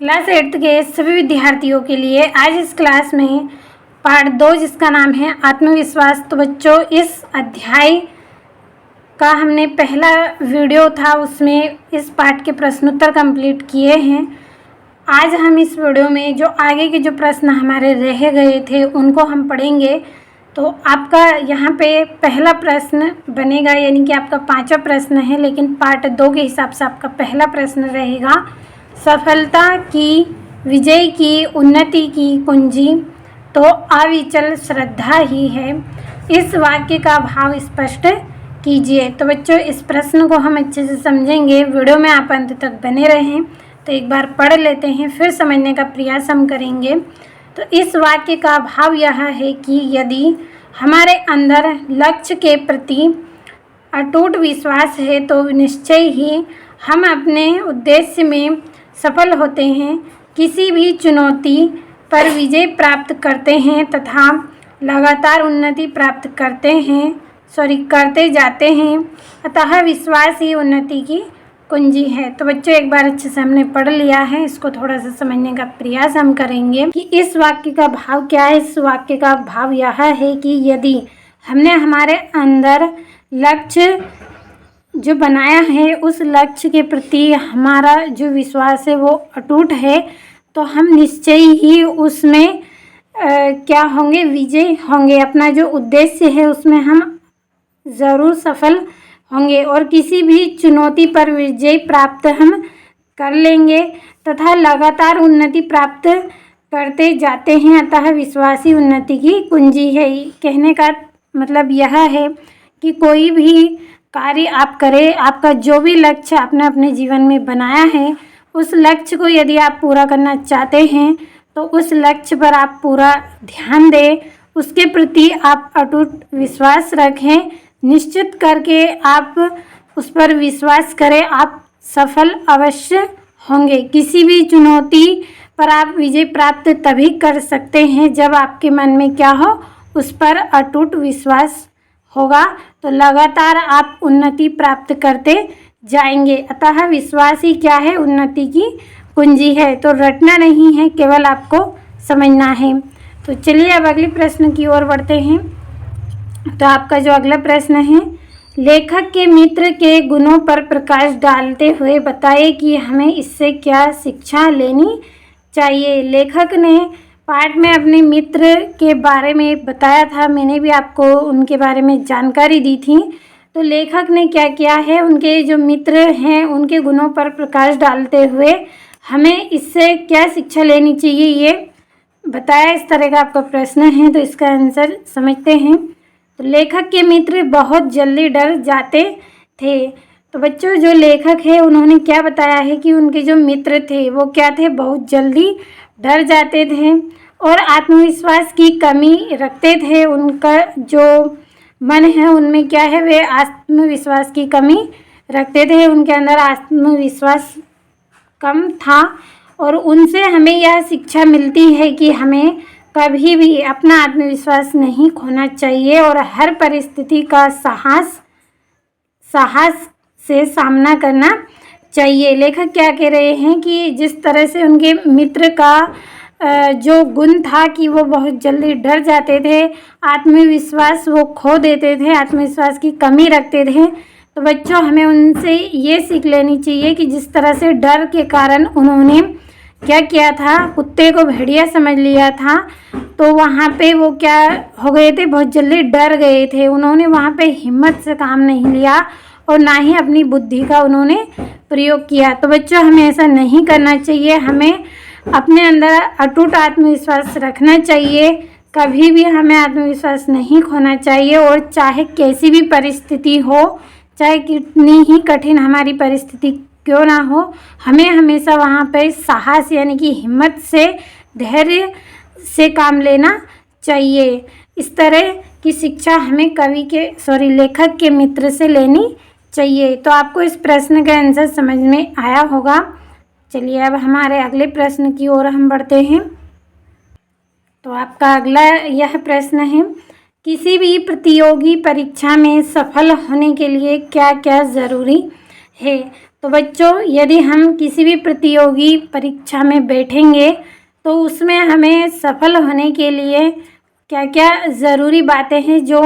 Class 8th के सभी विद्यार्थियों के लिए आज इस क्लास में पार्ट 2 जिसका नाम है आत्मविश्वास। तो बच्चों, इस अध्याय का हमने पहला वीडियो था उसमें इस पार्ट के प्रश्नोत्तर कंप्लीट किए हैं। आज हम इस वीडियो में जो आगे के जो प्रश्न हमारे रह गए थे उनको हम पढ़ेंगे। तो आपका यहाँ पे पहला प्रश्न बनेगा, यानी कि आपका 5वां प्रश्न है, लेकिन पार्ट 2 के हिसाब से आपका पहला प्रश्न रहेगा, सफलता की, विजय की, उन्नति की कुंजी तो अविचल श्रद्धा ही है। इस वाक्य का भाव स्पष्ट कीजिए। तो बच्चों, इस प्रश्न को हम अच्छे से समझेंगे। वीडियो में आप अंत तक बने रहें। तो एक बार पढ़ लेते हैं, फिर समझने का प्रयास हम करेंगे। तो इस वाक्य का भाव यह है कि यदि हमारे अंदर लक्ष्य के प्रति अटूट विश्वास है तो निश्चय ही हम अपने उद्देश्य में सफल होते हैं, किसी भी चुनौती पर विजय प्राप्त करते हैं तथा लगातार उन्नति प्राप्त करते जाते हैं। अतः विश्वास ही उन्नति की कुंजी है। तो बच्चों, एक बार अच्छे से हमने पढ़ लिया है, इसको थोड़ा सा समझने का प्रयास हम करेंगे कि इस वाक्य का भाव क्या है। इस वाक्य का भाव यह है कि यदि हमने हमारे अंदर लक्ष्य जो बनाया है उस लक्ष्य के प्रति हमारा जो विश्वास है वो अटूट है, तो हम निश्चय ही उसमें क्या होंगे, विजय होंगे। अपना जो उद्देश्य है उसमें हम ज़रूर सफल होंगे और किसी भी चुनौती पर विजय प्राप्त हम कर लेंगे तथा लगातार उन्नति प्राप्त करते जाते हैं। अतः विश्वास ही उन्नति की कुंजी है। कहने का मतलब यह है कि कोई भी कार्य आप करें, आपका जो भी लक्ष्य आपने अपने जीवन में बनाया है उस लक्ष्य को यदि आप पूरा करना चाहते हैं तो उस लक्ष्य पर आप पूरा ध्यान दें, उसके प्रति आप अटूट विश्वास रखें। निश्चित करके आप उस पर विश्वास करें, आप सफल अवश्य होंगे। किसी भी चुनौती पर आप विजय प्राप्त तभी कर सकते हैं जब आपके मन में क्या हो, उस पर अटूट विश्वास होगा। तो लगातार आप उन्नति प्राप्त करते जाएंगे। अतः विश्वास ही क्या है, उन्नति की कुंजी है। तो रटना नहीं है, केवल आपको समझना है। तो चलिए अब अगले प्रश्न की ओर बढ़ते हैं। तो आपका जो अगला प्रश्न है, लेखक के मित्र के गुणों पर प्रकाश डालते हुए बताइए कि हमें इससे क्या शिक्षा लेनी चाहिए। लेखक ने पाठ में अपने मित्र के बारे में बताया था, मैंने भी आपको उनके बारे में जानकारी दी थी। तो लेखक ने क्या किया है, उनके जो मित्र हैं उनके गुणों पर प्रकाश डालते हुए हमें इससे क्या शिक्षा लेनी चाहिए ये बताया। इस तरह का आपका प्रश्न है, तो इसका आंसर समझते हैं। तो लेखक के मित्र बहुत जल्दी डर जाते थे। तो बच्चों, जो लेखक है उन्होंने क्या बताया है कि उनके जो मित्र थे वो क्या थे, बहुत जल्दी डर जाते थे और आत्मविश्वास की कमी रखते थे। उनका जो मन है उनमें क्या है, वे आत्मविश्वास की कमी रखते थे, उनके अंदर आत्मविश्वास कम था। और उनसे हमें यह शिक्षा मिलती है कि हमें कभी भी अपना आत्मविश्वास नहीं खोना चाहिए और हर परिस्थिति का साहस से सामना करना चाहिए। लेखक क्या कह रहे हैं कि जिस तरह से उनके मित्र का जो गुण था कि वो बहुत जल्दी डर जाते थे, आत्मविश्वास वो खो देते थे, आत्मविश्वास की कमी रखते थे। तो बच्चों, हमें उनसे ये सीख लेनी चाहिए कि जिस तरह से डर के कारण उन्होंने क्या किया था, कुत्ते को भेड़िया समझ लिया था, तो वहाँ पे वो क्या हो गए थे, बहुत जल्दी डर गए थे। उन्होंने वहाँ पे हिम्मत से काम नहीं लिया और ना ही अपनी बुद्धि का उन्होंने प्रयोग किया। तो बच्चों, हमें ऐसा नहीं करना चाहिए। हमें अपने अंदर अटूट आत्मविश्वास रखना चाहिए, कभी भी हमें आत्मविश्वास नहीं खोना चाहिए। और चाहे कैसी भी परिस्थिति हो, चाहे कितनी ही कठिन हमारी परिस्थिति क्यों ना हो, हमें हमेशा वहाँ पे साहस यानी कि हिम्मत से, धैर्य से काम लेना चाहिए। इस तरह की शिक्षा हमें लेखक के मित्र से लेनी चाहिए। तो आपको इस प्रश्न का आंसर समझ में आया होगा। चलिए अब हमारे अगले प्रश्न की ओर हम बढ़ते हैं। तो आपका अगला यह प्रश्न है, किसी भी प्रतियोगी परीक्षा में सफल होने के लिए क्या क्या ज़रूरी है। तो बच्चों, यदि हम किसी भी प्रतियोगी परीक्षा में बैठेंगे तो उसमें हमें सफल होने के लिए क्या क्या ज़रूरी बातें हैं जो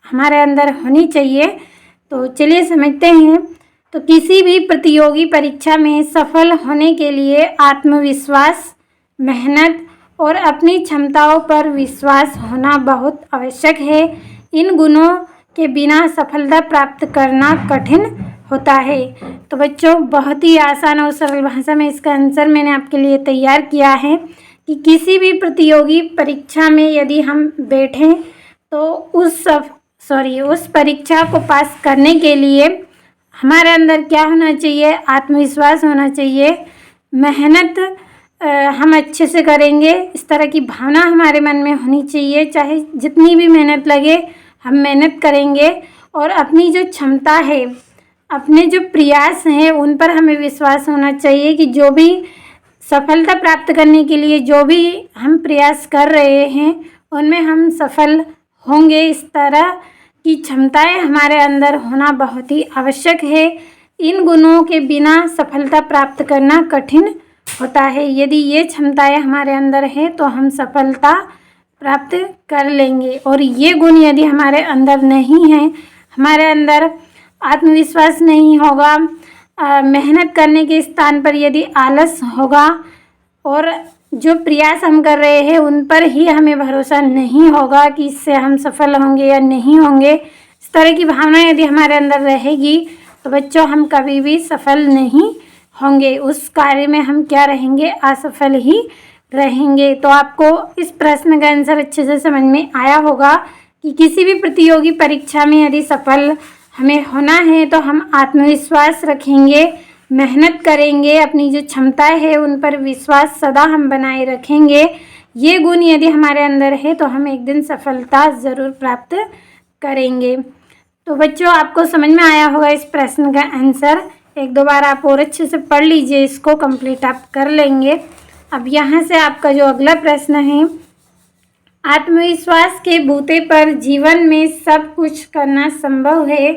हमारे अंदर होनी चाहिए, तो चलिए समझते हैं। तो किसी भी प्रतियोगी परीक्षा में सफल होने के लिए आत्मविश्वास, मेहनत और अपनी क्षमताओं पर विश्वास होना बहुत आवश्यक है। इन गुणों के बिना सफलता प्राप्त करना कठिन होता है। तो बच्चों, बहुत ही आसान और सरल भाषा में इसका आंसर मैंने आपके लिए तैयार किया है कि किसी भी प्रतियोगी परीक्षा में यदि हम बैठें तो उस परीक्षा को पास करने के लिए हमारे अंदर क्या होना चाहिए? आत्मविश्वास होना चाहिए, मेहनत हम अच्छे से करेंगे, इस तरह की भावना हमारे मन में होनी चाहिए। चाहे जितनी भी मेहनत लगे हम मेहनत करेंगे और अपनी जो क्षमता है, अपने जो प्रयास हैं उन पर हमें विश्वास होना चाहिए कि जो भी सफलता प्राप्त करने के लिए जो भी हम प्रयास कर रहे हैं उनमें हम सफल होंगे। इस तरह की क्षमताएं हमारे अंदर होना बहुत ही आवश्यक है। इन गुणों के बिना सफलता प्राप्त करना कठिन होता है। यदि ये क्षमताएं हमारे अंदर हैं तो हम सफलता प्राप्त कर लेंगे। और ये गुण यदि हमारे अंदर नहीं हैं, हमारे अंदर आत्मविश्वास नहीं होगा, मेहनत करने के स्थान पर यदि आलस होगा और जो प्रयास हम कर रहे हैं उन पर ही हमें भरोसा नहीं होगा कि इससे हम सफल होंगे या नहीं होंगे, इस तरह की भावना यदि हमारे अंदर रहेगी तो बच्चों हम कभी भी सफल नहीं होंगे। उस कार्य में हम क्या रहेंगे? असफल ही रहेंगे। तो आपको इस प्रश्न का आंसर अच्छे से समझ में आया होगा कि किसी भी प्रतियोगी परीक्षा में यदि सफल हमें होना है तो हम आत्मविश्वास रखेंगे, मेहनत करेंगे, अपनी जो क्षमताएं है उन पर विश्वास सदा हम बनाए रखेंगे। ये गुण यदि हमारे अंदर है तो हम एक दिन सफलता ज़रूर प्राप्त करेंगे। तो बच्चों, आपको समझ में आया होगा इस प्रश्न का आंसर। एक दो बार आप और अच्छे से पढ़ लीजिए, इसको कंप्लीट आप कर लेंगे। अब यहाँ से आपका जो अगला प्रश्न है, आत्मविश्वास के बूते पर जीवन में सब कुछ करना संभव है।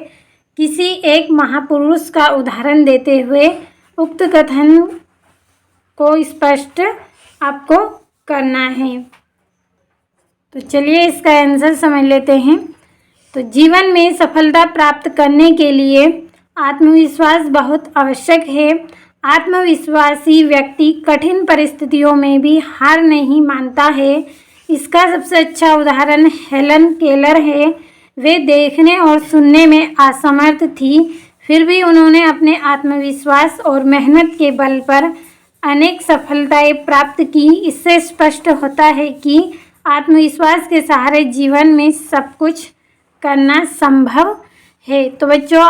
किसी एक महापुरुष का उदाहरण देते हुए उक्त कथन को स्पष्ट आपको करना है। तो चलिए इसका आंसर समझ लेते हैं। तो जीवन में सफलता प्राप्त करने के लिए आत्मविश्वास बहुत आवश्यक है। आत्मविश्वासी व्यक्ति कठिन परिस्थितियों में भी हार नहीं मानता है। इसका सबसे अच्छा उदाहरण हेलन केलर है। वे देखने और सुनने में असमर्थ थी, फिर भी उन्होंने अपने आत्मविश्वास और मेहनत के बल पर अनेक सफलताएं प्राप्त की। इससे स्पष्ट होता है कि आत्मविश्वास के सहारे जीवन में सब कुछ करना संभव है। तो बच्चों,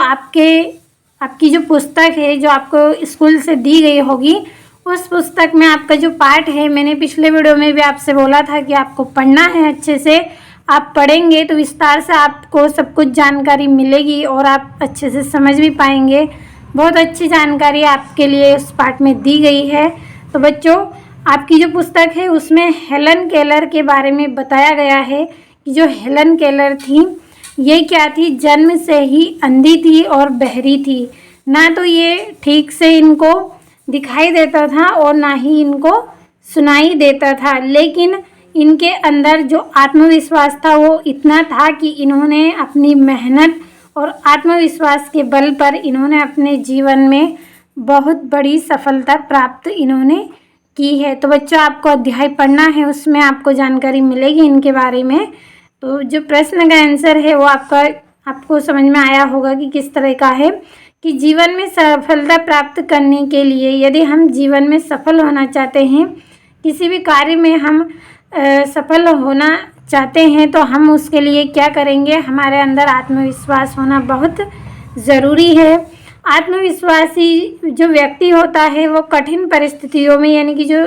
आपकी जो पुस्तक है जो आपको स्कूल से दी गई होगी, उस पुस्तक में आपका जो पार्ट है, मैंने पिछले वीडियो में भी आपसे बोला था कि आपको पढ़ना है अच्छे से। आप पढ़ेंगे तो विस्तार से आपको सब कुछ जानकारी मिलेगी और आप अच्छे से समझ भी पाएंगे। बहुत अच्छी जानकारी आपके लिए उस पार्ट में दी गई है। तो बच्चों, आपकी जो पुस्तक है उसमें हेलन केलर के बारे में बताया गया है कि जो हेलन केलर थी, ये क्या थी? जन्म से ही अंधी थी और बहरी थी। ना तो ये ठीक से इनको दिखाई देता था और ना ही इनको सुनाई देता था, लेकिन इनके अंदर जो आत्मविश्वास था वो इतना था कि इन्होंने अपनी मेहनत और आत्मविश्वास के बल पर इन्होंने अपने जीवन में बहुत बड़ी सफलता प्राप्त इन्होंने की है। तो बच्चों, आपको अध्याय पढ़ना है, उसमें आपको जानकारी मिलेगी इनके बारे में। तो जो प्रश्न का आंसर है वो आपको समझ में आया होगा कि किस तरह का है कि जीवन में सफलता प्राप्त करने के लिए यदि हम जीवन में सफल होना चाहते हैं, किसी भी कार्य में हम सफल होना चाहते हैं, तो हम उसके लिए क्या करेंगे? हमारे अंदर आत्मविश्वास होना बहुत ज़रूरी है। आत्मविश्वासी जो व्यक्ति होता है वो कठिन परिस्थितियों में, यानी कि जो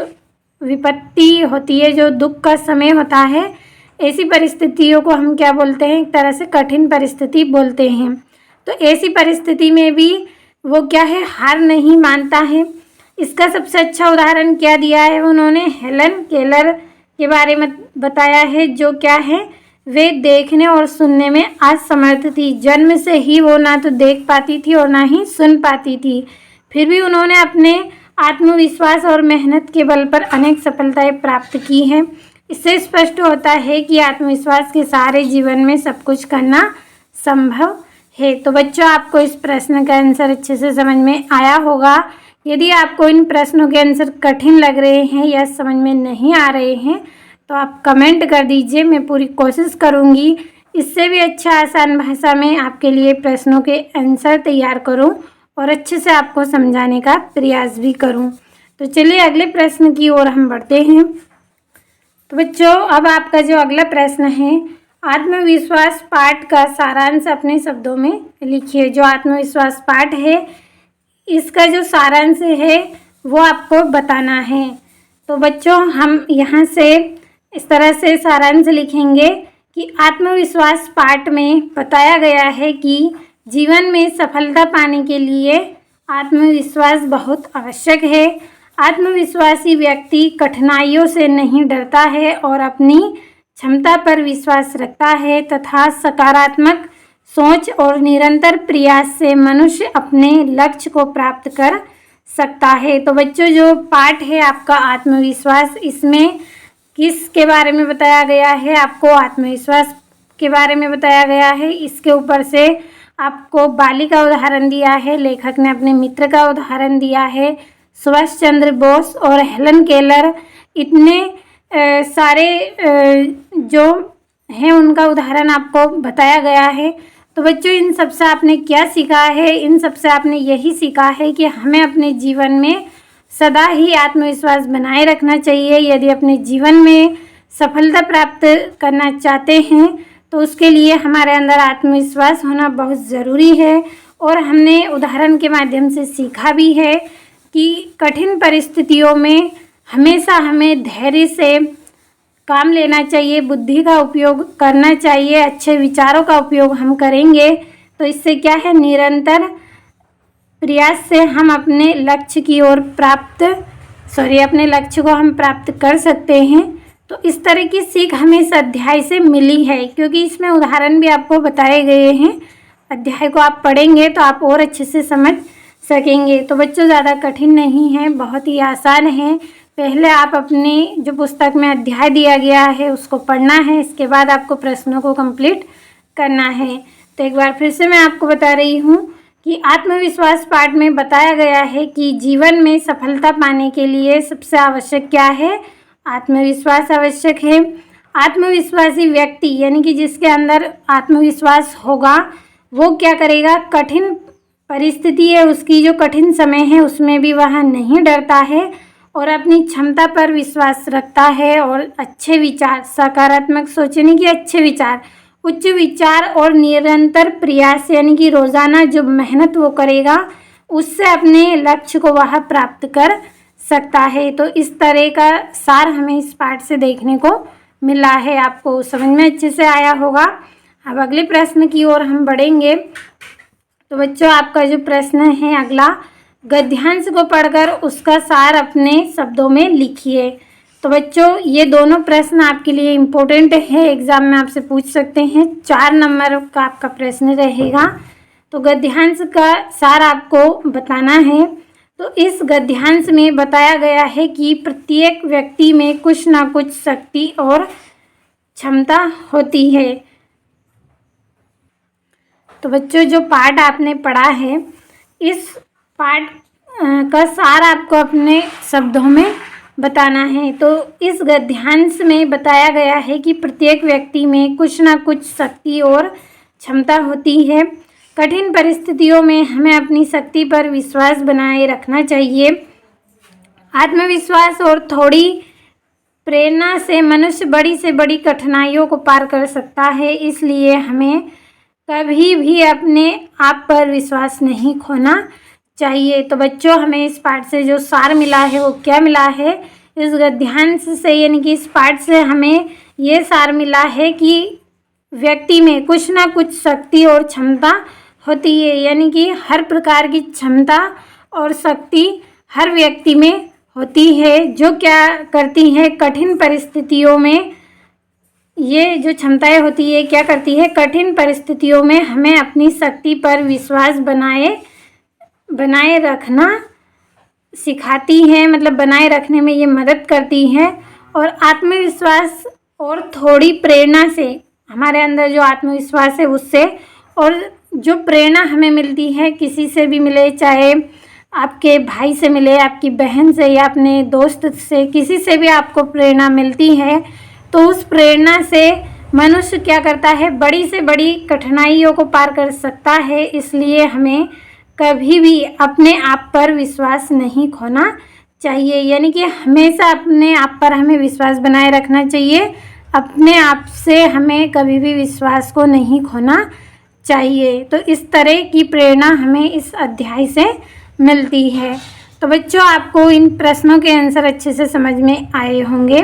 विपत्ति होती है, जो दुख का समय होता है, ऐसी परिस्थितियों को हम क्या बोलते हैं? एक तरह से कठिन परिस्थिति बोलते हैं। तो ऐसी परिस्थिति में भी वो क्या है? हार नहीं मानता है। इसका सबसे अच्छा उदाहरण क्या दिया है उन्होंने? हेलन केलर के बारे में बताया है, जो क्या है? वे देखने और सुनने में असमर्थ थी। जन्म से ही वो ना तो देख पाती थी और ना ही सुन पाती थी। फिर भी उन्होंने अपने आत्मविश्वास और मेहनत के बल पर अनेक सफलताएं प्राप्त की हैं। इससे स्पष्ट होता है कि आत्मविश्वास के सहारे जीवन में सब कुछ करना संभव है। तो बच्चों, आपको इस प्रश्न का आंसर अच्छे से समझ में आया होगा। यदि आपको इन प्रश्नों के आंसर कठिन लग रहे हैं या समझ में नहीं आ रहे हैं तो आप कमेंट कर दीजिए। मैं पूरी कोशिश करूँगी इससे भी अच्छा आसान भाषा में आपके लिए प्रश्नों के आंसर तैयार करूँ और अच्छे से आपको समझाने का प्रयास भी करूं। तो चलिए अगले प्रश्न की ओर हम बढ़ते हैं। तो बच्चों, अब आपका जो अगला प्रश्न है, आत्मविश्वास पाठ का सारांश अपने शब्दों में लिखिए। जो आत्मविश्वास पाठ है इसका जो सारांश है वो आपको बताना है। तो बच्चों, हम यहाँ से इस तरह से सारांश लिखेंगे कि आत्मविश्वास पाठ में बताया गया है कि जीवन में सफलता पाने के लिए आत्मविश्वास बहुत आवश्यक है। आत्मविश्वासी व्यक्ति कठिनाइयों से नहीं डरता है और अपनी क्षमता पर विश्वास रखता है तथा सकारात्मक सोच और निरंतर प्रयास से मनुष्य अपने लक्ष्य को प्राप्त कर सकता है। तो बच्चों, जो पाठ है आपका आत्मविश्वास, इसमें किसके बारे में बताया गया है? आपको आत्मविश्वास के बारे में बताया गया है। इसके ऊपर से आपको बाली का उदाहरण दिया है, लेखक ने अपने मित्र का उदाहरण दिया है, सुभाष चंद्र बोस और हेलन केलर, इतने सारे जो हैं उनका उदाहरण आपको बताया गया है। तो बच्चों, इन सबसे आपने क्या सीखा है? इन सबसे आपने यही सीखा है कि हमें अपने जीवन में सदा ही आत्मविश्वास बनाए रखना चाहिए। यदि अपने जीवन में सफलता प्राप्त करना चाहते हैं तो उसके लिए हमारे अंदर आत्मविश्वास होना बहुत ज़रूरी है। और हमने उदाहरण के माध्यम से सीखा भी है कि कठिन परिस्थितियों में हमेशा हमें धैर्य से काम लेना चाहिए, बुद्धि का उपयोग करना चाहिए, अच्छे विचारों का उपयोग हम करेंगे तो इससे क्या है, निरंतर प्रयास से हम अपने लक्ष्य की ओर अपने लक्ष्य को हम प्राप्त कर सकते हैं। तो इस तरह की सीख हमें इस अध्याय से मिली है, क्योंकि इसमें उदाहरण भी आपको बताए गए हैं। अध्याय को आप पढ़ेंगे तो आप और अच्छे से समझ सकेंगे। तो बच्चों, ज़्यादा कठिन नहीं है, बहुत ही आसान है। पहले आप अपनी जो पुस्तक में अध्याय दिया गया है उसको पढ़ना है, इसके बाद आपको प्रश्नों को कंप्लीट करना है। तो एक बार फिर से मैं आपको बता रही हूँ कि आत्मविश्वास पाठ में बताया गया है कि जीवन में सफलता पाने के लिए सबसे आवश्यक क्या है? आत्मविश्वास आवश्यक है। आत्मविश्वासी व्यक्ति यानी कि जिसके अंदर आत्मविश्वास होगा वो क्या करेगा? कठिन परिस्थिति है उसकी, जो कठिन समय है उसमें भी वह नहीं डरता है और अपनी क्षमता पर विश्वास रखता है और अच्छे विचार, सकारात्मक सोचने की अच्छे विचार, उच्च विचार और निरंतर प्रयास यानी कि रोज़ाना जो मेहनत वो करेगा उससे अपने लक्ष्य को वह प्राप्त कर सकता है। तो इस तरह का सार हमें इस पाठ से देखने को मिला है। आपको समझ में अच्छे से आया होगा। अब अगले प्रश्न की ओर हम बढ़ेंगे। तो बच्चों, आपका जो प्रश्न है अगला, गद्यांश को पढ़कर उसका सार अपने शब्दों में लिखिए। तो बच्चों, ये दोनों प्रश्न आपके लिए इम्पोर्टेंट है, एग्ज़ाम में आपसे पूछ सकते हैं। 4 नंबर का आपका प्रश्न रहेगा। तो गद्यांश का सार आपको बताना है। तो इस गद्यांश में बताया गया है कि प्रत्येक व्यक्ति में कुछ ना कुछ शक्ति और क्षमता होती है। तो बच्चों, जो पाठ आपने पढ़ा है इस पाठ का सार आपको अपने शब्दों में बताना है। तो इस गद्यांश में बताया गया है कि प्रत्येक व्यक्ति में कुछ ना कुछ शक्ति और क्षमता होती है। कठिन परिस्थितियों में हमें अपनी शक्ति पर विश्वास बनाए रखना चाहिए। आत्मविश्वास और थोड़ी प्रेरणा से मनुष्य बड़ी से बड़ी कठिनाइयों को पार कर सकता है। इसलिए हमें कभी भी अपने आप पर विश्वास नहीं खोना चाहिए। तो बच्चों, हमें इस पाठ से जो सार मिला है वो क्या मिला है? इस गद्यांश से यानी कि इस पाठ से हमें ये सार मिला है कि व्यक्ति में कुछ ना कुछ शक्ति और क्षमता होती है, यानी कि हर प्रकार की क्षमता और शक्ति हर व्यक्ति में होती है, जो क्या करती है, कठिन परिस्थितियों में ये जो क्षमताएं होती है क्या करती है, कठिन परिस्थितियों में हमें अपनी शक्ति पर विश्वास बनाए रखना सिखाती हैं, मतलब बनाए रखने में ये मदद करती हैं। और आत्मविश्वास और थोड़ी प्रेरणा से, हमारे अंदर जो आत्मविश्वास है उससे, और जो प्रेरणा हमें मिलती है किसी से भी मिले, चाहे आपके भाई से मिले, आपकी बहन से, या अपने दोस्त से, किसी से भी आपको प्रेरणा मिलती है, तो उस प्रेरणा से मनुष्य क्या करता है, बड़ी से बड़ी कठिनाइयों को पार कर सकता है। इसलिए हमें कभी भी अपने आप पर विश्वास नहीं खोना चाहिए, यानी कि हमेशा अपने आप पर हमें विश्वास बनाए रखना चाहिए। अपने आप से हमें कभी भी विश्वास को नहीं खोना चाहिए। तो इस तरह की प्रेरणा हमें इस अध्याय से मिलती है। तो बच्चों, आपको इन प्रश्नों के आंसर अच्छे से समझ में आए होंगे।